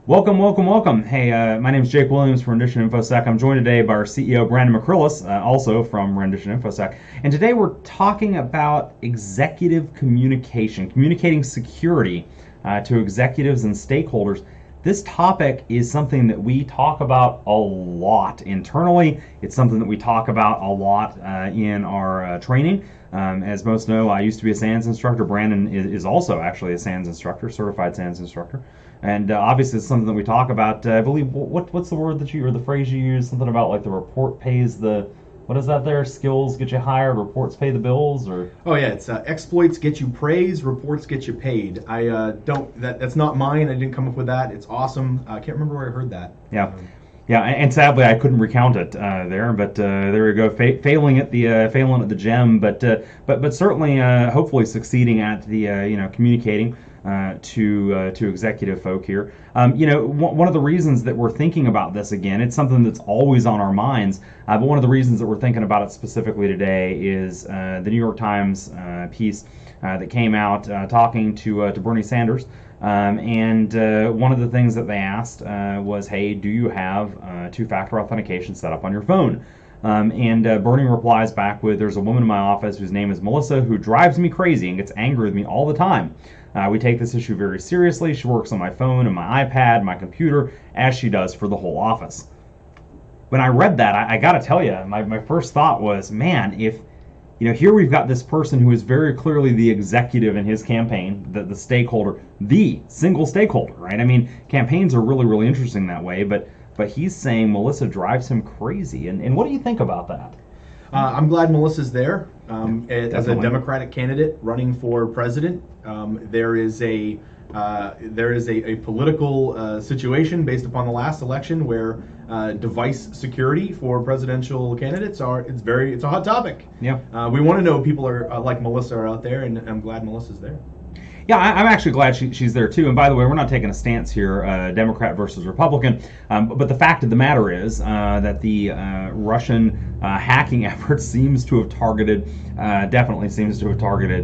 Welcome, welcome, welcome. Hey, my name is Jake Williams from Rendition InfoSec. I'm joined today by our CEO, Brandon McCrillis, also from Rendition InfoSec. And today we're talking about executive communication, communicating security to executives and stakeholders. This topic is something that we talk about a lot internally. It's something that we talk about a lot in our training. As most know, I used to be a SANS instructor. Brandon is also actually a SANS instructor, certified SANS instructor. And obviously it's something that we talk about. I believe, what's the word that or the phrase you use? Something about like the report pays the, what is that there? Skills get you hired, reports pay the bills, or? Oh yeah, it's exploits get you praise, reports get you paid. That's not mine. I didn't come up with that. It's awesome. I can't remember where I heard that. Yeah. Yeah, and sadly I couldn't recount it there, but there we go, failing at the gem, but certainly hopefully succeeding at the communicating to executive folk here. One of the reasons that we're thinking about this again, it's something that's always on our minds, but one of the reasons that we're thinking about it specifically today is the New York Times piece that came out talking to Bernie Sanders. And one of the things that they asked was, hey, do you have two-factor authentication set up on your phone? And Bernie replies back with, there's a woman in my office whose name is Melissa who drives me crazy and gets angry with me all the time. We take this issue very seriously. She works on my phone and my iPad, my computer, as she does for the whole office. When I read that, I got to tell you, my first thought was, man, if here we've got this person who is very clearly the executive in his campaign, the stakeholder, the single stakeholder, right? I mean, campaigns are really, really interesting that way, but he's saying Melissa drives him crazy. And what do you think about that? I'm glad Melissa's there. As a Definitely. Democratic candidate running for president, there is a political situation based upon the last election where device security for presidential candidates it's a hot topic. Yeah. We want to know people are like Melissa are out there, and I'm glad Melissa's there. Yeah, I'm actually glad she's there too. And by the way, we're not taking a stance here, Democrat versus Republican. But the fact of the matter is that the Russian hacking effort definitely seems to have targeted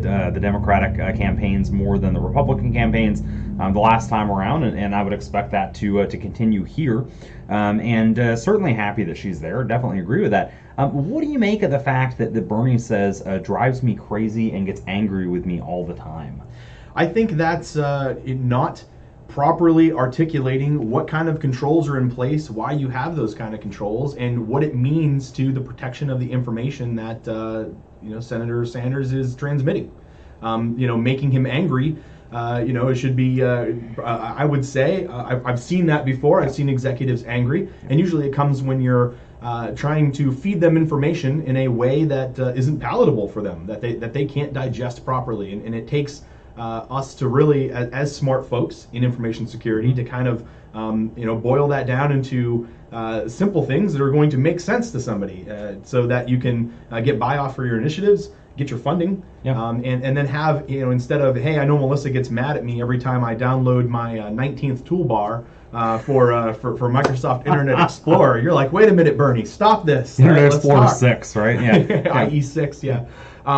the Democratic campaigns more than the Republican campaigns the last time around, and I would expect that to continue here. And certainly happy that she's there. Definitely agree with that. What do you make of the fact that Bernie says drives me crazy and gets angry with me all the time? I think that's not properly articulating what kind of controls are in place, why you have those kind of controls, and what it means to the protection of the information that Senator Sanders is transmitting. Making him angry. It should be. I would say I've seen that before. I've seen executives angry, and usually it comes when you're trying to feed them information in a way that isn't palatable for them, that they can't digest properly, and it takes us to really, as smart folks in information security, to kind of boil that down into simple things that are going to make sense to somebody, so that you can get buy-off for your initiatives, get your funding, and then have, instead of, hey, I know Melissa gets mad at me every time I download my 19th toolbar for Microsoft Internet Explorer. You're like, wait a minute, Bernie, stop this. Internet Explorer 6, right? Yeah. IE 6, yeah. We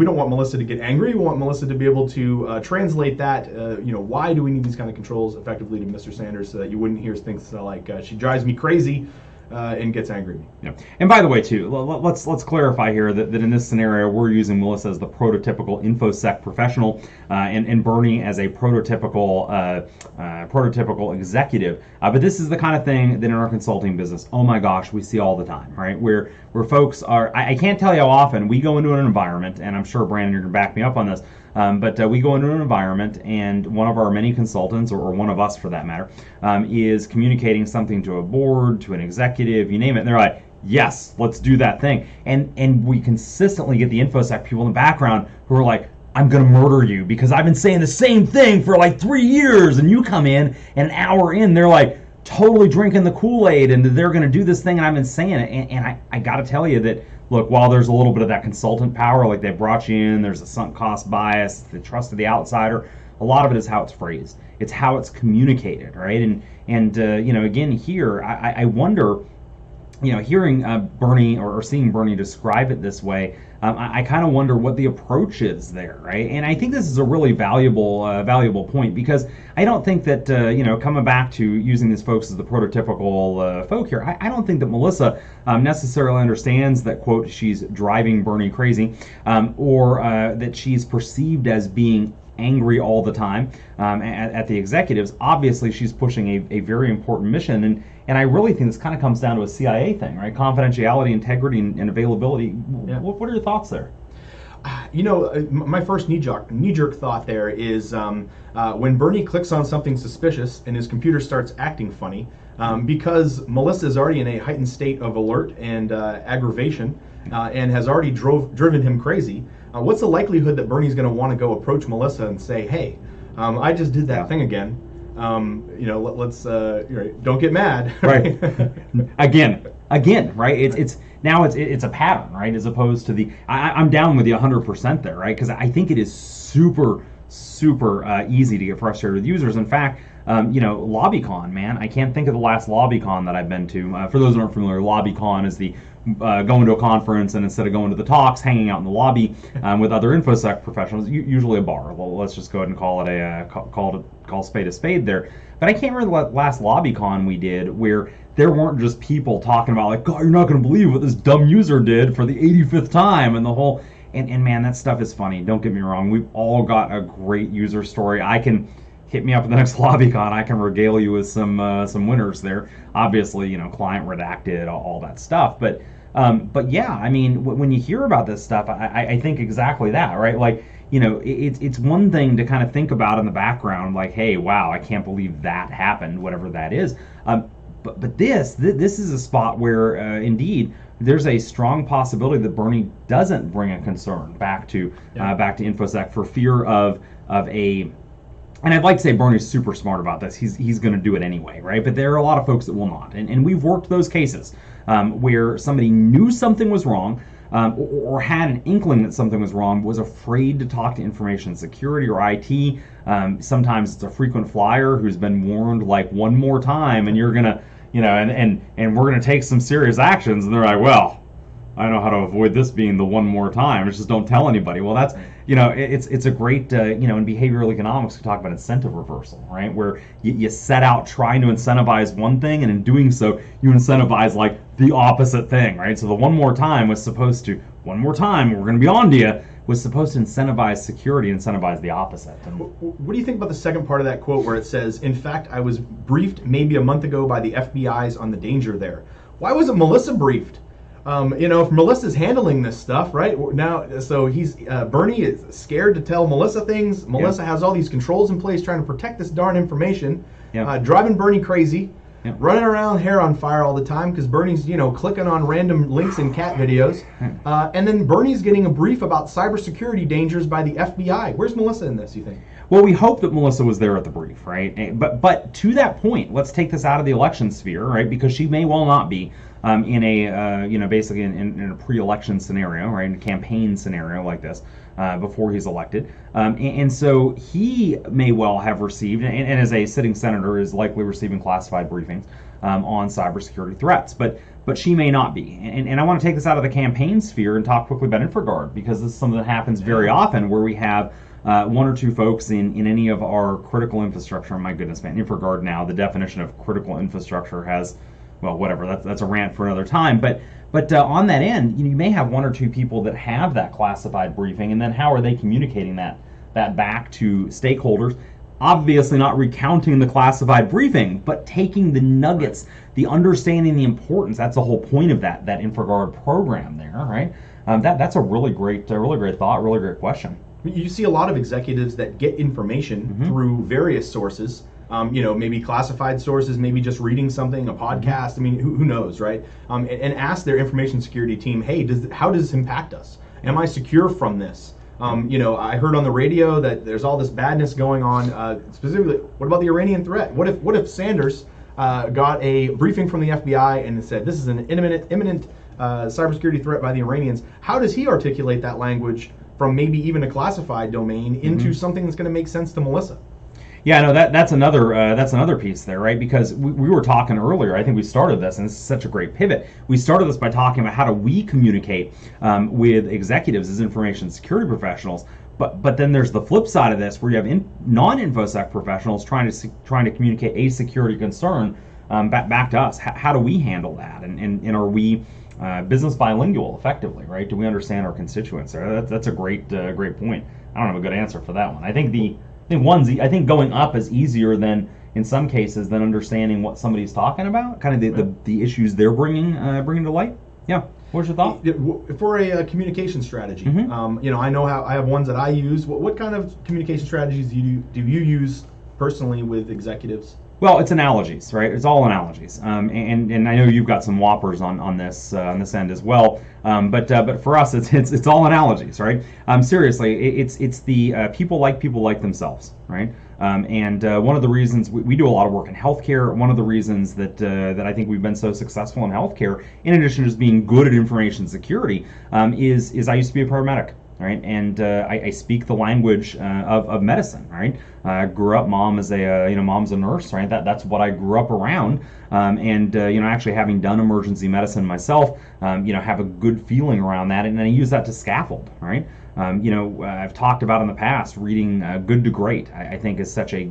don't want Melissa to get angry. We want Melissa to be able to translate that. Why do we need these kind of controls effectively to Mr. Sanders, so that you wouldn't hear things like she drives me crazy and gets angry at me. Yeah. And by the way, too, let's clarify here that in this scenario we're using Melissa as the prototypical InfoSec professional, and Bernie as a prototypical executive. But this is the kind of thing that in our consulting business, oh my gosh, we see all the time, right? Where folks are, I can't tell you how often we go into an environment, and I'm sure Brandon, you're gonna back me up on this. But we go into an environment, and one of our many consultants, or one of us for that matter, is communicating something to a board, to an executive, you name it, and they're like, yes, let's do that thing. And we consistently get the InfoSec people in the background who are like, I'm going to murder you because I've been saying the same thing for like 3 years, and you come in, and an hour in, they're like totally drinking the Kool-Aid, and they're going to do this thing, and I've been saying it. And I got to tell you that, look, while there's a little bit of that consultant power, like they brought you in, there's a sunk cost bias, the trust of the outsider, a lot of it is how it's phrased. It's how it's communicated, right? And again, here, I wonder, hearing Bernie or seeing Bernie describe it this way, I kind of wonder what the approach is there, right? And I think this is a really valuable point, because I don't think that coming back to using these folks as the prototypical folk here, I don't think that Melissa necessarily understands that, quote, she's driving Bernie crazy, or that she's perceived as being angry all the time at the executives. Obviously, she's pushing a very important mission, and I really think this kind of comes down to a CIA thing, right? Confidentiality, integrity, and availability. Yeah. What are your thoughts there? My first knee-jerk thought there is when Bernie clicks on something suspicious and his computer starts acting funny, because Melissa is already in a heightened state of alert and aggravation, and has already driven him crazy. What's the likelihood that Bernie's going to want to go approach Melissa and say, "Hey, I just did that thing again. Let's don't get mad." Right. again, right? It's a pattern, right? As opposed to I'm down with you 100% there, right? Because I think it is super easy to get frustrated with users. In fact, LobbyCon, man, I can't think of the last LobbyCon that I've been to. For those who aren't familiar, LobbyCon is the going to a conference, and instead of going to the talks, hanging out in the lobby with other InfoSec professionals, usually a bar. Well, let's just go ahead and call it call spade a spade there. But I can't remember the last LobbyCon we did where there weren't just people talking about, like, God, you're not going to believe what this dumb user did for the 85th time, and the whole. And man, that stuff is funny. Don't get me wrong. We've all got a great user story. Hit me up at the next LobbyCon. I can regale you with some winners there. Obviously, client redacted, all that stuff. But yeah, I mean, when you hear about this stuff, I think exactly that, right? Like, it's one thing to kind of think about in the background, like, hey, wow, I can't believe that happened, whatever that is. But this is a spot where, indeed, there's a strong possibility that Bernie doesn't bring a concern back to InfoSec for fear of a. And I'd like to say Bernie's super smart about this. He's going to do it anyway, right? But there are a lot of folks that will not. And we've worked those cases where somebody knew something was wrong, or had an inkling that something was wrong, was afraid to talk to information security or IT. Sometimes it's a frequent flyer who's been warned, like, one more time, and you're going to, and we're going to take some serious actions. And they're like, well, I know how to avoid this being the one more time. It's just don't tell anybody. Well, that's, it's a great, in behavioral economics, we talk about incentive reversal, right? Where you set out trying to incentivize one thing, and in doing so, you incentivize, like, the opposite thing, right? So the one more time was supposed to, one more time, we're going to be on to you, was supposed to incentivize security, incentivize the opposite. And what do you think about the second part of that quote where it says, "In fact, I was briefed maybe a month ago by the FBI's on the danger there"? Why wasn't Melissa briefed? If Melissa's handling this stuff right now, so Bernie is scared to tell Melissa things. Melissa has all these controls in place trying to protect this darn information, driving Bernie crazy, running around hair on fire all the time because Bernie's, clicking on random links in cat videos. And then Bernie's getting a brief about cybersecurity dangers by the FBI. Where's Melissa in this, you think? Well, we hope that Melissa was there at the brief, right? But to that point, let's take this out of the election sphere, right? Because she may well not be. In a basically in a pre-election scenario, right, in a campaign scenario like this, before he's elected, and so he may well have received, and as a sitting senator is likely receiving classified briefings on cybersecurity threats, but she may not be, and I want to take this out of the campaign sphere and talk quickly about InfraGard, because this is something that happens very often where we have one or two folks in any of our critical infrastructure. My goodness, man, InfraGard now, the definition of critical infrastructure has, well, whatever, that's a rant for another time. But on that end, you may have one or two people that have that classified briefing, and then how are they communicating that back to stakeholders? Obviously not recounting the classified briefing, but taking the nuggets, the understanding the importance. That's the whole point of that InfraGard program there, right? That's a really great thought, really great question. You see a lot of executives that get information through various sources. Maybe classified sources, maybe just reading something, a podcast. I mean, who knows, right? And ask their information security team, hey, how does this impact us? Am I secure from this? I heard on the radio that there's all this badness going on. Specifically, what about the Iranian threat? What if Sanders got a briefing from the FBI and said this is an imminent cybersecurity threat by the Iranians? How does he articulate that language from maybe even a classified domain into something that's going to make sense to Melissa? Yeah, no, that's another piece there, right? Because we were talking earlier. I think we started this, and this is such a great pivot. We started this by talking about how do we communicate with executives as information security professionals. But then there's the flip side of this, where you have non-infosec professionals trying to communicate a security concern back to us. How do we handle that? And are we business bilingual effectively, right? Do we understand our constituents? That's a great point. I don't have a good answer for that one. I think going up is easier than in some cases than understanding what somebody's talking about, kind of the issues they're bringing to light. Yeah. What's your thought? For a communication strategy, I know how I have ones that I use. What kind of communication strategies do you use personally with executives? Well, it's analogies, right? It's all analogies, and I know you've got some whoppers on this end as well. But for us, it's all analogies, right? Seriously, it's the people like themselves, right? And one of the reasons we do a lot of work in healthcare. One of the reasons that I think we've been so successful in healthcare, in addition to just being good at information security, is I used to be a paramedic. Right, and I speak the language of medicine. Right, grew up. Mom's a nurse. Right, that's what I grew up around. And actually having done emergency medicine myself, have a good feeling around that, and then I use that to scaffold. Right, I've talked about in the past reading Good to Great. I think is such a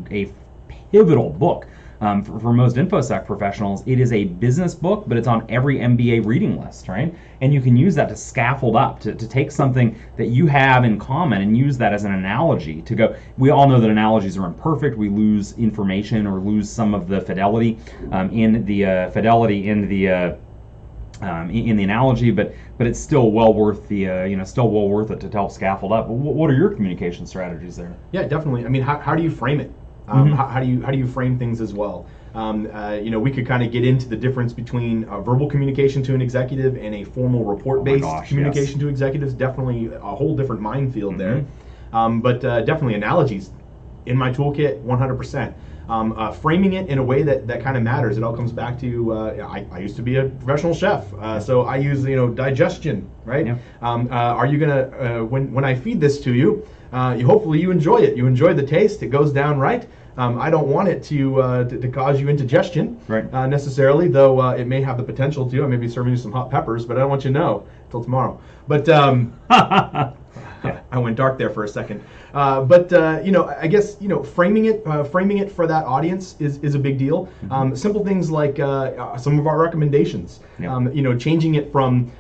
pivotal book. For most InfoSec professionals, it is a business book, but it's on every MBA reading list, right? And you can use that to scaffold up, to take something that you have in common and use that as an analogy to go. We all know that analogies are imperfect. We lose information or lose some of the fidelity in the analogy, but it's still well worth it to help scaffold up. What are your communication strategies there? Yeah, definitely. I mean, how do you frame it? How do you frame things as well? We could kind of get into the difference between verbal communication to an executive and a formal report-based communication to executives. Definitely a whole different minefield there. But definitely analogies in my toolkit, 100%. Framing it in a way that kind of matters. It all comes back to I used to be a professional chef, so I use digestion, right? Yeah. Are you gonna when I feed this to you? Hopefully you enjoy it. You enjoy the taste. It goes down right. I don't want it to cause you indigestion necessarily, though it may have the potential to. I may be serving you some hot peppers, but I don't want you to know until tomorrow. But I went dark there for a second. I guess framing it for that audience is a big deal. Simple things like some of our recommendations. Yeah. Changing it from.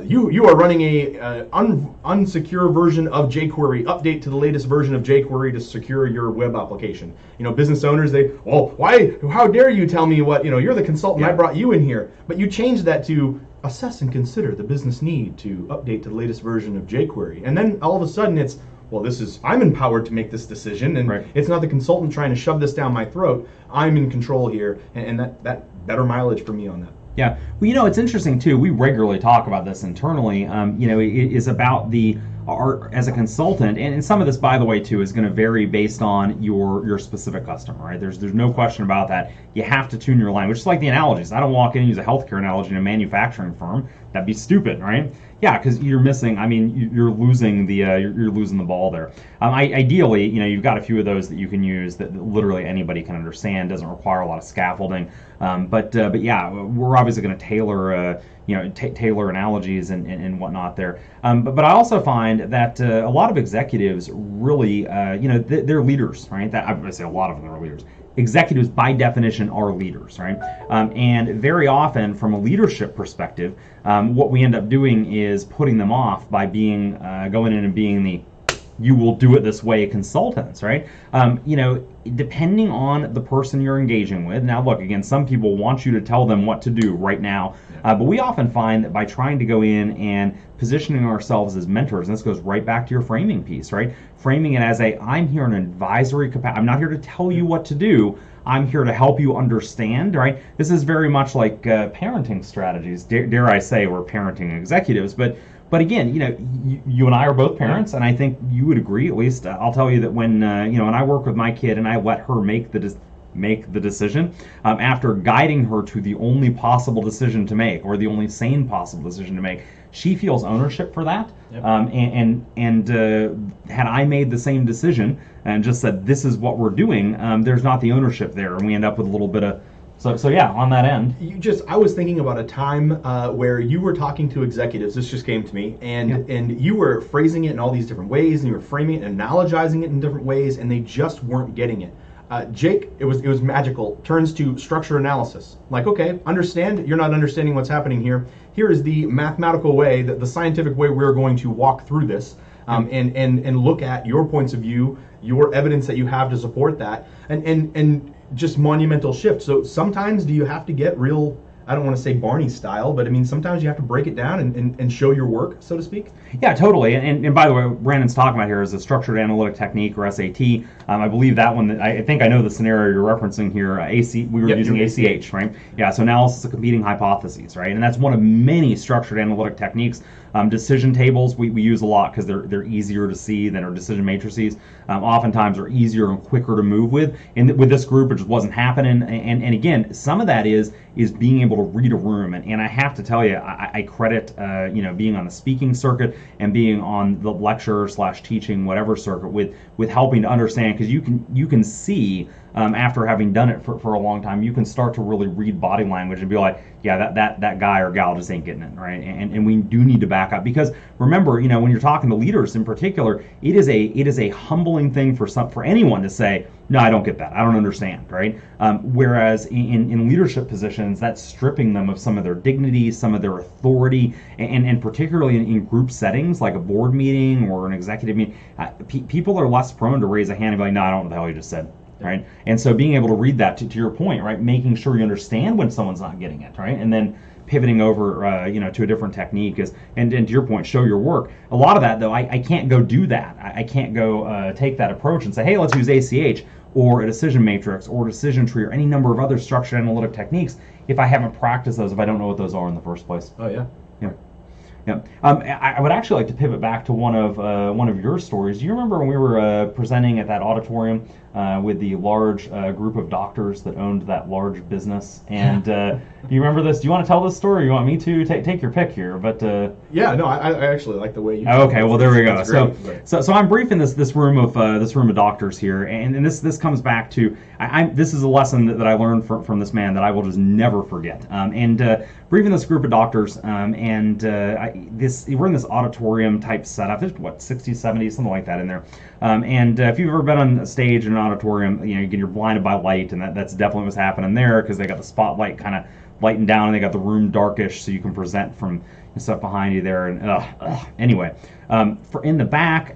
You are running a unsecure version of jQuery. Update to the latest version of jQuery to secure your web application. Business owners, how dare you tell me what, you're the consultant, I brought you in here. But you change that to assess and consider the business need to update to the latest version of jQuery. And then all of a sudden it's, I'm empowered to make this decision, and it's not the consultant trying to shove this down my throat. I'm in control here, and that better mileage for me on that. Yeah, well, it's interesting too. We regularly talk about this internally. It is about as a consultant, and some of this, by the way, too, is going to vary based on your specific customer. Right? There's no question about that. You have to tune your language. It's like the analogies. I don't walk in and use a healthcare analogy in a manufacturing firm. That'd be stupid, right? Yeah, because you're missing. I mean, you're losing the ball there. Ideally, you've got a few of those that you can use that literally anybody can understand. Doesn't require a lot of scaffolding. But yeah, we're obviously going to tailor tailor analogies and whatnot there. But I also find that a lot of executives really they're leaders, right? I say a lot of them are leaders. Executives, by definition, are leaders, right? And very often, from a leadership perspective, what we end up doing is putting them off by going in and being the "you will do it this way" consultants, right? Depending on the person you're engaging with. Now, look, again, some people want you to tell them what to do right now, but we often find that by trying to go in and positioning ourselves as mentors, and this goes right back to your framing piece, right? Framing it as I'm here in an advisory capacity. I'm not here to tell you what to do. I'm here to help you understand, right? This is very much like parenting strategies. Dare I say we're parenting executives, but again, you and I are both parents, and I think you would agree. At least I'll tell you that when I work with my kid and I let her make the make the decision, after guiding her to the only possible decision to make, or the only sane possible decision to make, she feels ownership for that. Yep. Had I made the same decision and just said this is what we're doing, there's not the ownership there, and we end up with a little bit of so yeah, on that end. I was thinking about a time where you were talking to executives. This just came to me, and you were phrasing it in all these different ways, and you were framing it and analogizing it in different ways, and they just weren't getting it. Jake, it was magical, turns to structure analysis. Like, okay, understand, you're not understanding what's happening here. Here is the mathematical way, the scientific way we're going to walk through this, and look at your points of view, your evidence that you have to support that, and just monumental shift. So sometimes do you have to get real, I don't want to say Barney style, but I mean, sometimes you have to break it down and show your work, so to speak? Yeah, totally. And by the way, what Brandon's talking about here is a structured analytic technique, or SAT. I believe that one, I think I know the scenario you're referencing here. We were using ACH, right? Yeah, so analysis of competing hypotheses, right? And that's one of many structured analytic techniques. Decision tables we use a lot because they're easier to see than our decision matrices. Oftentimes are easier and quicker to move with. And with this group, it just wasn't happening. And again, some of that is being able to read a room. And I have to tell you, I credit being on the speaking circuit and being on the lecture / teaching whatever circuit with helping to understand, because you can see after having done it for a long time, you can start to really read body language and be like, yeah, that guy or gal just ain't getting it, right? And we do need to back up, because remember, when you're talking to leaders in particular, it is a humbling thing for anyone to say, no, I don't get that, I don't understand, right? Whereas in leadership positions, that's stripping them of some of their dignity, some of their authority, and particularly in group settings like a board meeting or an executive meeting, people are less prone to raise a hand and be like, no, I don't know what the hell you just said. Right, and so being able to read that to your point, right, making sure you understand when someone's not getting it, right, and then pivoting over, to a different technique and to your point, show your work. A lot of that, though, I can't go do that. I can't go take that approach and say, hey, let's use ACH or a decision matrix or decision tree or any number of other structured analytic techniques if I haven't practiced those, if I don't know what those are in the first place. Oh yeah. Yeah. Yeah, I would actually like to pivot back to one of your stories. Do you remember when we were presenting at that auditorium with the large group of doctors that owned that large business? And do you remember this? Do you want to tell this story? Or you want me to take your pick here? But yeah, no, I actually like the way you. Okay, well there we go. So I'm briefing this room of doctors here, and this comes back to this is a lesson that I learned from this man that I will just never forget. Briefing this group of doctors, we're in this auditorium type setup. There's 60, 70, something like that in there. If you've ever been on a stage in an auditorium, again, you're blinded by light, and that's definitely what's happening there, because they got the spotlight kind of lighting down, and they got the room darkish, so you can present from stuff behind you there. And anyway, for in the back,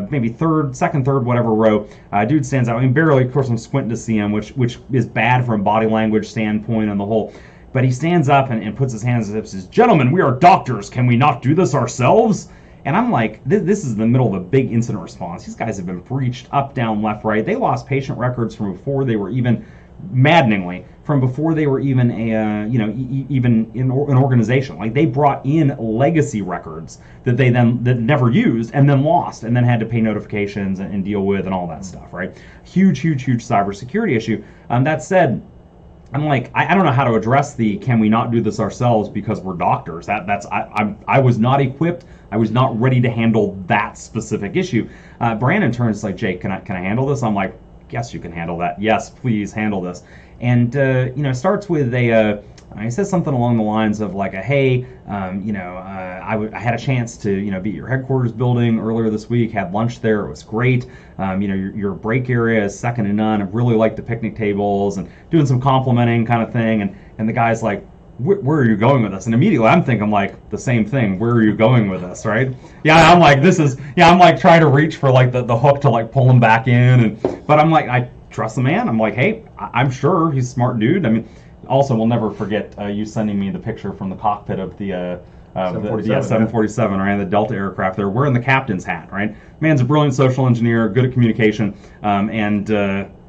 maybe second, third, whatever row, dude stands out. I mean, barely. Of course, I'm squinting to see him, which is bad from a body language standpoint on the whole. But he stands up and puts his hands on his hips and says, "Gentlemen, we are doctors. Can we not do this ourselves?" And I'm like, this is the middle of a big incident response. These guys have been breached up, down, left, right. They lost patient records from before they were even, maddeningly, from before they were even even in an organization. Like, they brought in legacy records that they that never used and then lost and then had to pay notifications and deal with and all that stuff, right? Huge cybersecurity issue. That said, I'm like, I don't know how to address can we not do this ourselves because we're doctors. I was not equipped. I was not ready to handle that specific issue. Brandon turns like, Jake, can I handle this? I'm like, yes, you can handle that. Yes, please handle this. And starts with he says something along the lines of like, hey, I had a chance to be at your headquarters building earlier this week. Had lunch there. It was great. Your break area is second to none. I really like the picnic tables, and doing some complimenting kind of thing. And the guy's like, where are you going with this? And immediately I'm thinking like the same thing. Where are you going with this, right? Yeah, I'm like, I'm like trying to reach for like the hook to like pull him back in, but I'm like, I trust the man. I'm like, hey, I'm sure he's a smart dude. I mean, also we'll never forget you sending me the picture from the cockpit of the 747, right? The Delta aircraft. They're wearing the captain's hat, right? Man's a brilliant social engineer, good at communication, and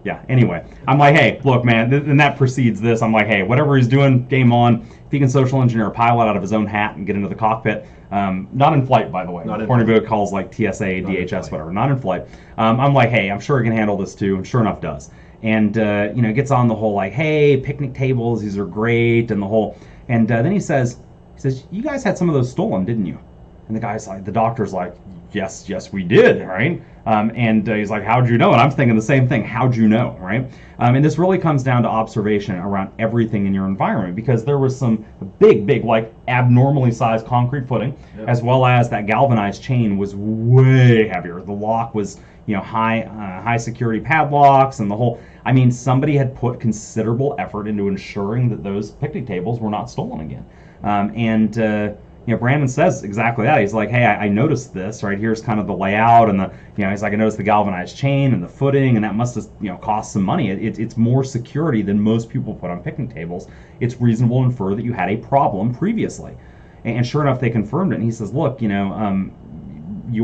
Yeah. Anyway, I'm like, hey, look, man, and that precedes this. I'm like, hey, whatever he's doing, game on. If he can social engineer a pilot out of his own hat and get into the cockpit, not in flight, by the way. Not in Porneville calls like TSA, DHS, whatever. Not in flight. I'm like, hey, I'm sure he can handle this too, and sure enough, does. And gets on the whole like, hey, picnic tables, these are great, and the whole. And then he says, you guys had some of those stolen, didn't you? And the doctor's like, yes, we did, right? And he's like, how'd you know? And I'm thinking the same thing, how'd you know, right? And this really comes down to observation around everything in your environment, because there was some big, like abnormally sized concrete footing, as well as that galvanized chain was way heavier. The lock was, high security padlocks and the whole. I mean, somebody had put considerable effort into ensuring that those picnic tables were not stolen again. Brandon says exactly that. He's like, hey, I noticed this, right? Here's kind of the layout, and he's like, I noticed the galvanized chain and the footing, and that must have, cost some money. It's more security than most people put on picnic tables. It's reasonable to infer that you had a problem previously. And sure enough, they confirmed it. And he says, look, you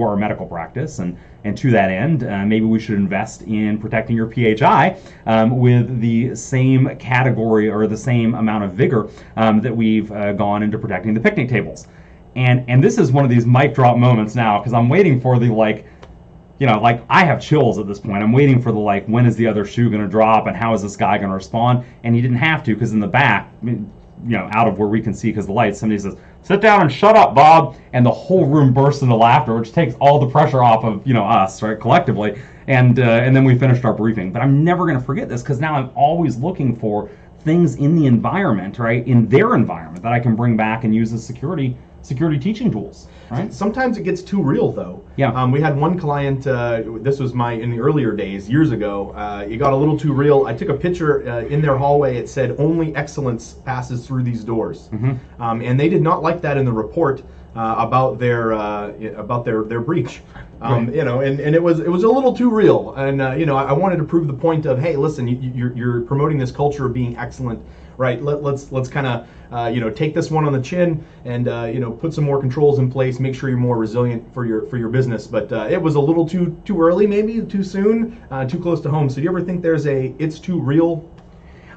are a medical practice, and to that end, maybe we should invest in protecting your PHI with the same category or the same amount of vigor that we've gone into protecting the picnic tables. And this is one of these mic drop moments now, because I'm waiting for the I have chills at this point. I'm waiting for the when is the other shoe going to drop, and how is this guy going to respond? And he didn't have to, because in the back, out of where we can see because the lights, somebody says, sit down and shut up, Bob, and the whole room bursts into laughter, which takes all the pressure off of us, right, collectively, and then we finished our briefing. But I'm never going to forget this, because now I'm always looking for things in the environment, right, in their environment, that I can bring back and use as security teaching tools. Right? Sometimes it gets too real, though. Yeah. We had one client. This was in the earlier days, years ago. It got a little too real. I took a picture in their hallway. It said, "Only excellence passes through these doors," and they did not like that in the report about their breach. And it was a little too real. And I wanted to prove the point of, hey, listen, you're promoting this culture of being excellent. Right, let's kind of take this one on the chin and put some more controls in place. Make sure you're more resilient for your business. But it was a little too early, maybe too soon, too close to home. So do you ever think there's it's too real?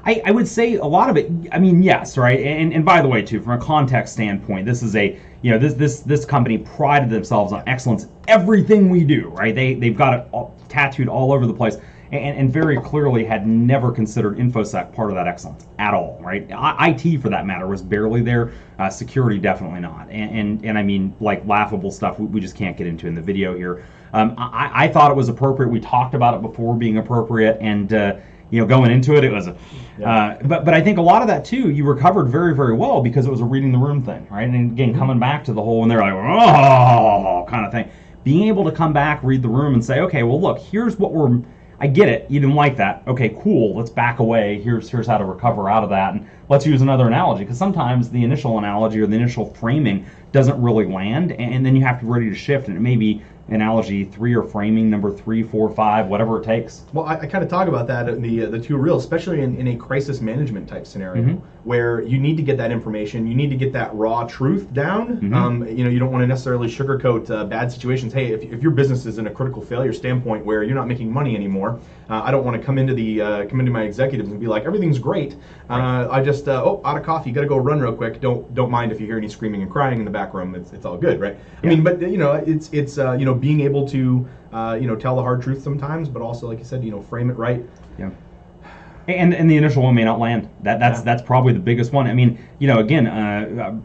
I would say a lot of it. I mean, yes, right. And by the way, too, from a context standpoint, this is this company prided themselves on excellence. Everything we do, right? They've got it tattooed all over the place. And very clearly had never considered InfoSec part of that excellence at all, right? IT, for that matter, was barely there. Security, definitely not. And I mean, laughable stuff we just can't get into in the video here. I thought it was appropriate. We talked about it before being appropriate, and going into it, it was. But I think a lot of that too, you recovered very, very well, because it was a reading the room thing, right? And again, coming back to the whole, and they're like, oh, kind of thing. Being able to come back, read the room, and say, okay, well, look, here's what I get it. You didn't like that. Okay, cool. Let's back away. Here's how to recover out of that, and let's use another analogy, because sometimes the initial analogy or the initial framing doesn't really land, and then you have to be ready to shift, and it may be analogy 3 or framing number 3, 4, 5, whatever it takes. Well, I kind of talk about that in the two real, especially in a crisis management type scenario, where you need to get that information, you need to get that raw truth down. You don't want to necessarily sugarcoat bad situations. Hey, if your business is in a critical failure standpoint where you're not making money anymore, I don't want to come into my executives and be like, everything's great. I just out of coffee, got to go run real quick. Don't mind if you hear any screaming and crying in the back room. It's all good, right? I mean, but it's being able to tell the hard truth sometimes, but also, like you said, frame it right. Yeah. And the initial one may not land. That's probably the biggest one. I mean, again,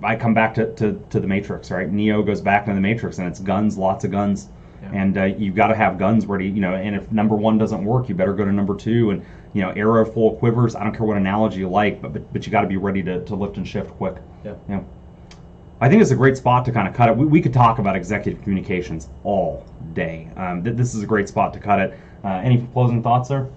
I come back to the Matrix, right? Neo goes back into the Matrix, and it's guns, lots of guns. And you've got to have guns ready, and if number 1 doesn't work, you better go to number 2, and arrow full of quivers. I don't care what analogy you like, but you got to be ready to lift and shift quick. Yeah. I think it's a great spot to kind of cut it. We could talk about executive communications all day. This is a great spot to cut it. Any closing thoughts, sir?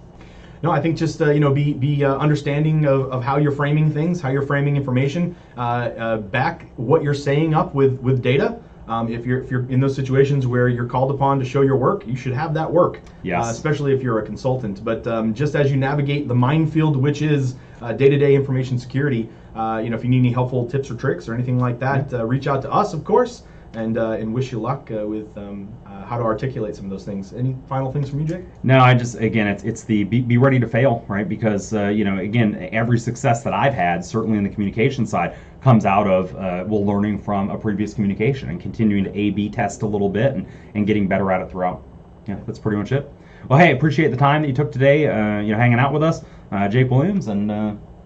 No, I think just be understanding of how you're framing things, how you're framing information. Back what you're saying up with data. If you're in those situations where you're called upon to show your work, you should have that work. Yes. Especially if you're a consultant. But just as you navigate the minefield, which is day-to-day information security, if you need any helpful tips or tricks or anything like that, reach out to us, of course. and wish you luck with how to articulate some of those things. Any final things from you, Jake? No, I just, again, it's the be ready to fail, right? Because again, every success that I've had, certainly in the communication side, comes out of learning from a previous communication and continuing to A/B test a little bit and getting better at it throughout. Yeah, that's pretty much it. Well, hey, appreciate the time that you took today, hanging out with us. Jake Williams and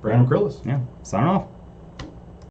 Brandon McCrillis. Yeah, signing off.